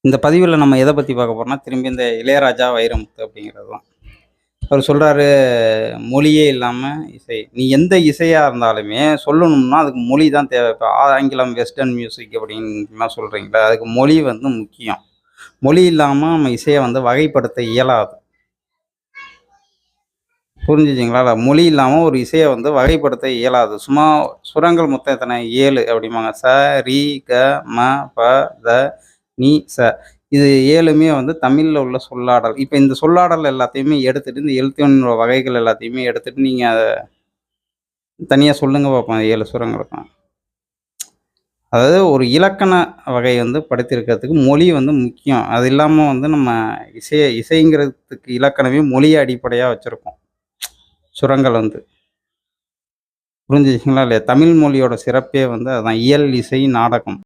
இந்த பதிவுல நம்ம எத பத்தி பார்க்க போறோம்னா, திரும்பி இந்த இளையராஜா, வைரமுத்து அப்படிங்கிறது தான். அவரு சொல்றாரு, "மொழியே இல்லாம இசை." நீ எந்த இசையா இருந்தாலுமே சொல்லணும்னா, அதுக்கு மொழி தான் தேவை. இப்ப ஆங்கிலம், வெஸ்டர்ன் மியூசிக் அப்படின்லாம் சொல்றீங்கல்ல, அதுக்கு மொழி வந்து முக்கியம். மொழி இல்லாம நம்ம இசைய வந்து வகைப்படுத்த இயலாது. புரிஞ்சுதுங்களா? மொழி இல்லாம ஒரு இசைய வந்து வகைப்படுத்த இயலாது. சும்மா சுரங்கள் மொத்தம் எத்தன? 7 அப்படிம்பாங்க. ச, ரி, க, ம, ப, த, நி, ச. இது 7மே வந்து தமிழ்ல உள்ள சொல்லாடல். இப்ப இந்த சொல்லாடல் எல்லாத்தையுமே எடுத்துட்டு, இந்த எழுத்தின் வகைகள் எல்லாத்தையுமே எடுத்துட்டு, நீங்க அத தனியா சொல்லுங்க பாப்போம். 7 சுரங்களுக்கும். அதாவது ஒரு இலக்கண வகை வந்து படைத்திருக்கிறதுக்கு மொழி வந்து முக்கியம். அது இல்லாம வந்து நம்ம இசைங்கிறதுக்கு இலக்கணமே மொழிய அடிப்படையா வச்சிருக்கோம். சுரங்கள் வந்து. புரிஞ்சுச்சுங்களா இல்லையா? தமிழ் மொழியோட சிறப்பே வந்து அதான். இயல், இசை, நாடகம்.